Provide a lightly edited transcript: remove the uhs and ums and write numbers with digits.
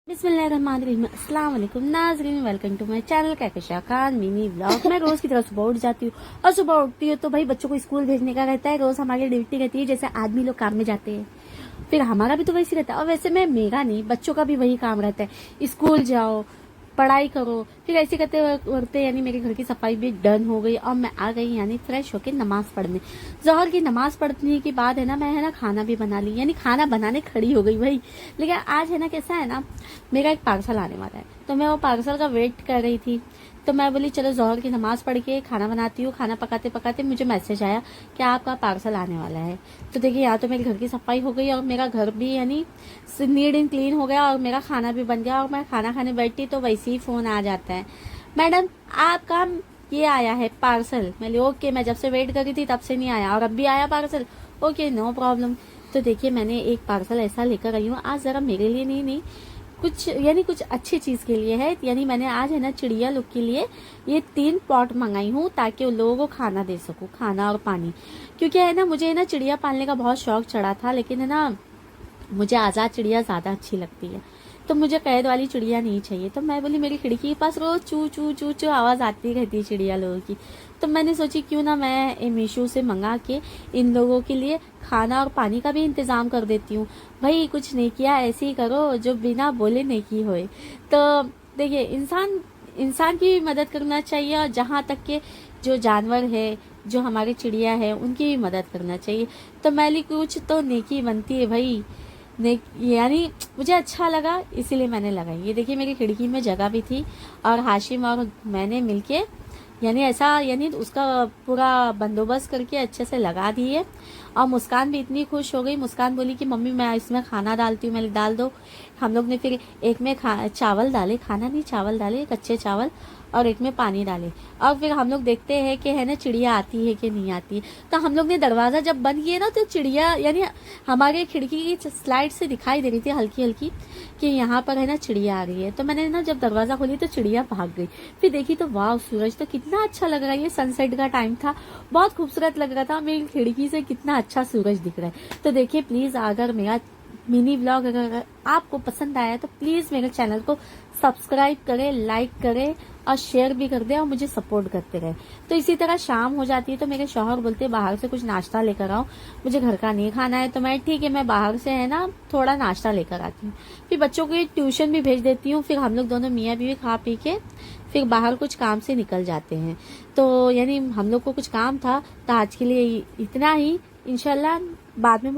बिस्मिल्लाहिर्रहमानिर्रहीम, अस्सलाम वालेकुम नाज़रीन, welcome to my channel Kahkasha Khan mini vlog. मैं रोज की तरह सुबह उठ जाती हूँ और सुबह उठती हूँ तो भाई बच्चों को स्कूल भेजने का रहता है। रोज हमारी ड्यूटी रहती है, जैसे आदमी लोग काम में जाते हैं फिर हमारा भी तो वैसे रहता है। और वैसे में मेरा नहीं, बच्चों का भी वही काम रहता है, स्कूल जाओ, पढ़ाई करो। फिर ऐसे करते करते यानी मेरे घर की सफाई भी डन हो गई और मैं आ गई यानी फ्रेश होके नमाज पढ़ने। जोहर की नमाज पढ़ने के बाद है ना, मैं है ना खाना भी बना ली, यानी खाना बनाने खड़ी हो गई भाई। लेकिन आज है ना कैसा है ना, मेरा एक पार्सल आने वाला है तो मैं वो पार्सल का वेट कर रही थी। तो मैं बोली चलो जोहर की नमाज पढ़ के खाना बनाती हूँ। खाना पकाते पकाते मुझे मैसेज आया कि आपका पार्सल आने वाला है। तो देखिए, यहाँ तो मेरे घर की सफाई हो गई और मेरा घर भी यानी नीट एंड क्लीन हो गया और मेरा खाना भी बन गया। और मैं खाना खाने बैठती तो वैसे ही फोन आ जाता है, मैडम आपका ये आया है पार्सल। मैं ओके, मैं जब से वेट कर रही थी तब से नहीं आया और अब भी आया पार्सल। Okay, no problem. तो देखिए, मैंने एक पार्सल ऐसा लेकर आई हूँ आज, जरा मेरे लिए नहीं कुछ यानी कुछ अच्छी चीज के लिए है। यानी मैंने आज है ना चिड़िया लोग के लिए ये 3 पॉट मंगाई हूँ ताकि उन लोगों को खाना दे सकूँ, खाना और पानी। क्योंकि है ना मुझे है ना चिड़िया पालने का बहुत शौक चढ़ा था, लेकिन है ना मुझे आजाद चिड़िया ज्यादा अच्छी लगती है, तो मुझे कैद वाली चिड़िया नहीं चाहिए। तो मैं बोली मेरी खिड़की के पास रोज चू चू चू चू आवाज आती रहती है चिड़िया लोगों की। तो मैंने सोची क्यों ना मैं मीशो से मंगा के इन लोगों के लिए खाना और पानी का भी इंतजाम कर देती हूँ। भाई कुछ नहीं किया, ऐसे ही करो जो बिना बोले नेकी होए। तो देखिए, इंसान की भी मदद करना चाहिए और जहाँ तक के जो जानवर है, जो हमारे चिड़िया है, उनकी भी मदद करना चाहिए। तो मैंने कुछ तो नेकी बनती है भाई। यानी मुझे अच्छा लगा इसीलिए मैंने लगाई। ये देखिए, मेरी खिड़की में जगह भी थी और हाशिम और मैंने मिलके यानी ऐसा यानी उसका पूरा बंदोबस्त करके अच्छे से लगा दिए। और मुस्कान भी इतनी खुश हो गई। मुस्कान बोली कि मम्मी मैं इसमें खाना डालती हूँ। मैंने डाल दो। हम लोग ने फिर एक में चावल डाले, खाना नहीं चावल डाले, कच्चे चावल, और एक में पानी डाले। और फिर हम लोग देखते हैं कि है ना चिड़िया आती है कि नहीं आती। तो हम लोग ने दरवाजा जब बंद किया ना तो चिड़िया यानी हमारे खिड़की की स्लाइड से दिखाई दे रही थी हल्की हल्की कि यहाँ पर है ना चिड़िया आ रही है। तो मैंने ना जब दरवाजा खोली तो चिड़िया भाग गई। फिर देखी तो वाह, सूरज तो कितना अच्छा लग रहा है। ये सनसेट का टाइम था, बहुत खूबसूरत लग रहा था। मेरी खिड़की से कितना अच्छा सूरज दिख रहा है। तो देखिए प्लीज, अगर मेरा मिनी व्लॉग अगर आपको पसंद आया तो प्लीज मेरे चैनल को सब्सक्राइब करें, लाइक करें और शेयर भी कर दें और मुझे सपोर्ट करते रहे। तो इसी तरह शाम हो जाती है तो मेरे शौहर बोलते बाहर से कुछ नाश्ता लेकर आओ, मुझे घर का नहीं खाना है। तो मैं ठीक है, मैं बाहर से है ना थोड़ा नाश्ता लेकर आती हूँ। फिर बच्चों को ट्यूशन भी भेज देती हूँ। फिर हम लोग दोनों मियाँ बीवी खा पी के फिर बाहर कुछ काम से निकल जाते हैं। तो यानी हम लोग को कुछ काम था, तो आज के लिए इतना ही। इंशाल्लाह बाद में